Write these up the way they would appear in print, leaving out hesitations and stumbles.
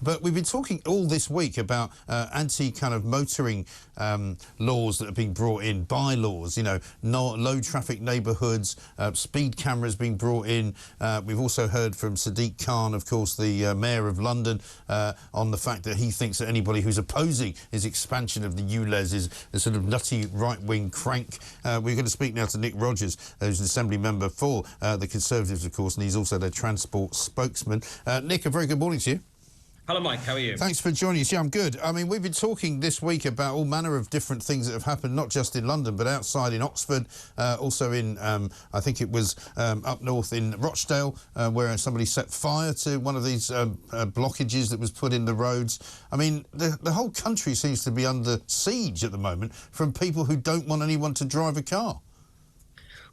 But we've been talking all this week about anti-kind of motoring laws that have been brought in, bylaws, you know, low traffic neighbourhoods, speed cameras being brought in. We've also heard from Sadiq Khan, of course, the Mayor of London, on the fact that he thinks that anybody who's opposing his expansion of the ULEZ is a sort of nutty right-wing crank. We're going to speak now to Nick Rogers, who's an Assembly member for the Conservatives, of course, and he's also their transport spokesman. Nick, a very good morning to you. Hello, Mike. How are you? Thanks for joining us. Yeah, I'm good. I mean, we've been talking this week about all manner of different things that have happened, not just in London, but outside in Oxford, also in, I think it was up north in Rochdale, where somebody set fire to one of these blockages that was put in the roads. I mean, the whole country seems to be under siege at the moment from people who don't want anyone to drive a car.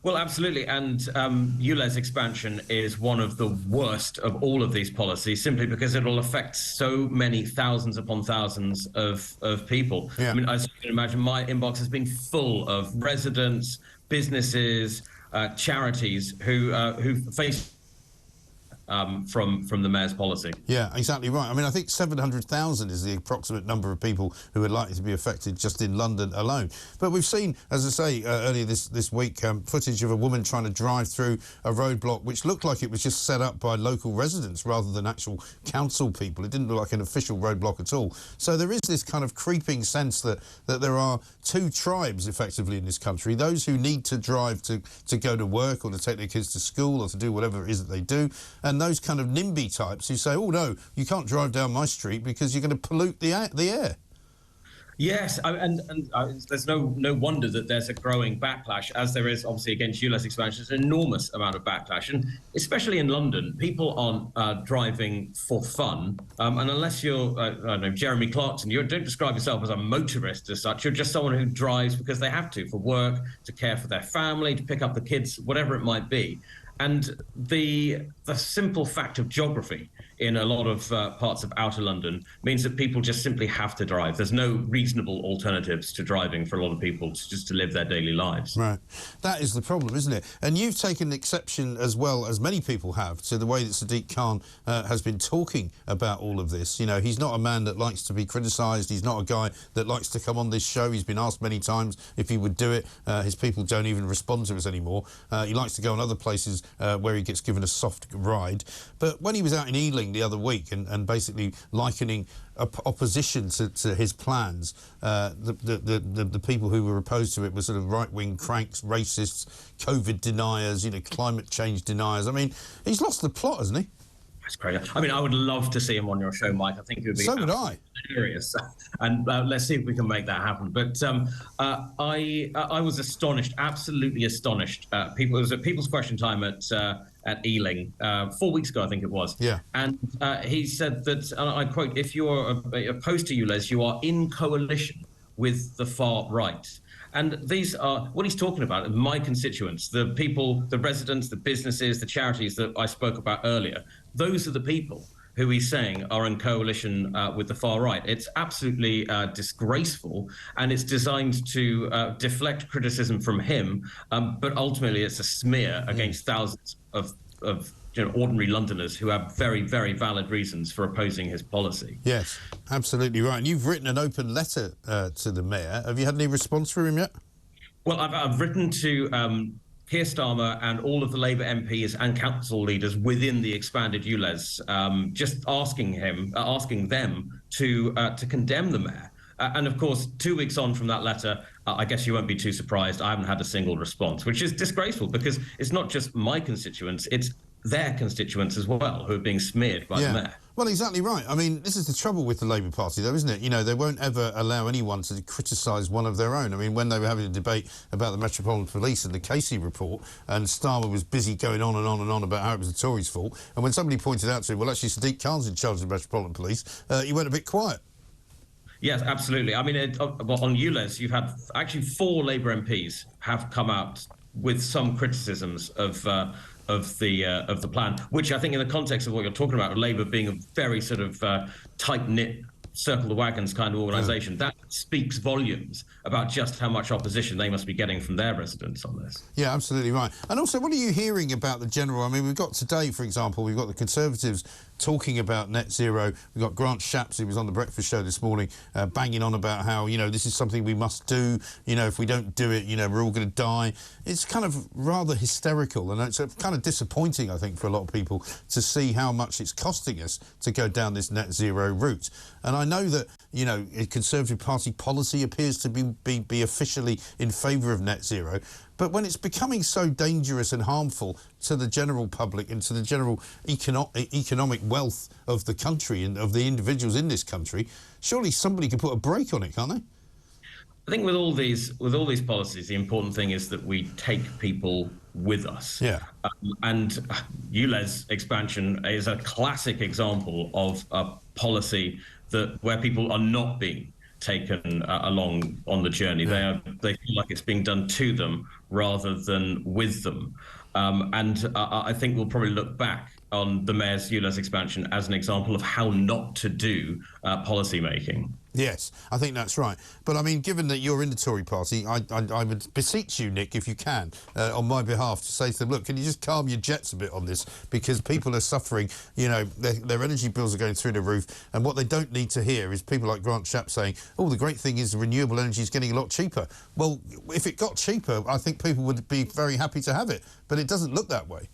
Well, absolutely. And ULEZ expansion is one of the worst of all of these policies, simply because it will affect so many thousands upon thousands of people. Yeah. I mean, as you can imagine, my inbox has been full of residents, businesses, charities who face from the mayor's policy. Yeah, exactly right. I mean, I think 700,000 is the approximate number of people who are likely to be affected just in London alone. But we've seen, as I say, earlier this week, footage of a woman trying to drive through a roadblock which looked like it was just set up by local residents rather than actual council people. It didn't look like an official roadblock at all. So there is this kind of creeping sense that there are two tribes, effectively, in this country. Those who need to drive to go to work or to take their kids to school or to do whatever it is that they do, and those kind of NIMBY types who say, oh, no, you can't drive down my street because you're going to pollute the air. Yes, and there's no wonder that there's a growing backlash, as there is obviously against ULEZ expansion. There's an enormous amount of backlash, and especially in London, people aren't driving for fun. And unless you're, I don't know, Jeremy Clarkson, you don't describe yourself as a motorist as such. You're just someone who drives because they have to, for work, to care for their family, to pick up the kids, whatever it might be. And the simple fact of geography in a lot of parts of outer London means that people just simply have to drive. There's no reasonable alternatives to driving for a lot of people just to live their daily lives. Right. That is the problem, isn't it? And you've taken exception, as well as many people have, to the way that Sadiq Khan has been talking about all of this. You know, he's not a man that likes to be criticised. He's not a guy that likes to come on this show. He's been asked many times if he would do it. His people don't even respond to us anymore. He likes to go on other places where he gets given a soft ride. But when he was out in Ealing the other week and basically likening opposition to his plans, the people who were opposed to it were sort of right-wing cranks, racists, COVID deniers, you know, climate change deniers. I mean, he's lost the plot, hasn't he? That's crazy. I mean, I would love to see him on your show, Mike. I think it would be so would I. Hilarious. And let's see if we can make that happen. But I was astonished, absolutely astonished. It was at People's Question Time at Ealing 4 weeks ago, I think it was. Yeah. And he said that, and I quote, "If you're opposed to ULEZ, you are in coalition with the far right." And these are what he's talking about. My constituents, the people, the residents, the businesses, the charities that I spoke about earlier. Those are the people who he's saying are in coalition with the far right. It's absolutely disgraceful, and it's designed to deflect criticism from him. But ultimately, it's a smear against thousands of ordinary Londoners who have very, very valid reasons for opposing his policy. Yes, absolutely right. And you've written an open letter to the mayor. Have you had any response from him yet? Well, I've written to Keir Starmer and all of the Labour MPs and council leaders within the expanded ULEZ, just asking them to condemn the mayor. And of course, 2 weeks on from that letter, I guess you won't be too surprised, I haven't had a single response, which is disgraceful because it's not just my constituents, it's their constituents as well who are being smeared by the mayor. Well, exactly right. I mean, this is the trouble with the Labour Party, though, isn't it? You know, they won't ever allow anyone to criticise one of their own. I mean, when they were having a debate about the Metropolitan Police and the Casey report, and Starmer was busy going on and on and on about how it was the Tories' fault, and when somebody pointed out to him, well, actually, Sadiq Khan's in charge of the Metropolitan Police, he went a bit quiet. Yes, absolutely. I mean, on ULEZ, you've had actually 4 Labour MPs have come out with some criticisms of the plan, which I think in the context of what you're talking about, Labour being a very sort of tight-knit, circle the wagons kind of organisation, that speaks volumes about just how much opposition they must be getting from their residents on this. Yeah, absolutely right. And also, what are you hearing about the general? I mean, we've got today, for example, we've got the Conservatives talking about net zero. We've got Grant Shapps, who was on the breakfast show this morning, banging on about how, you know, this is something we must do. You know, if we don't do it, you know, we're all going to die. It's kind of rather hysterical, and it's kind of disappointing, I think, for a lot of people to see how much it's costing us to go down this net zero route. And I know that, you know, Conservative Party policy appears to be officially in favour of net zero, but when it's becoming so dangerous and harmful to the general public and to the general economic wealth of the country and of the individuals in this country, surely somebody can put a brake on it, can't they? I think with all these policies, the important thing is that we take people with us. Yeah. And ULEZ expansion is a classic example of a policy where people are not being taken along on the journey. Yeah. They feel like it's being done to them rather than with them. And I think we'll probably look back on the mayor's ULEZ expansion as an example of how not to do policy making. Yes, I think that's right. But I mean, given that you're in the Tory party, I would beseech you, Nick, if you can, on my behalf, to say to them, look, can you just calm your jets a bit on this? Because people are suffering, you know, their energy bills are going through the roof. And what they don't need to hear is people like Grant Shapps saying, oh, the great thing is renewable energy is getting a lot cheaper. Well, if it got cheaper, I think people would be very happy to have it. But it doesn't look that way.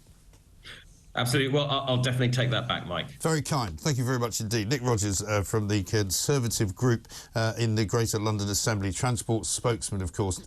Absolutely. Well, I'll definitely take that back, Mike. Very kind. Thank you very much indeed. Nick Rogers from the Conservative group in the Greater London Assembly, transport spokesman, of course.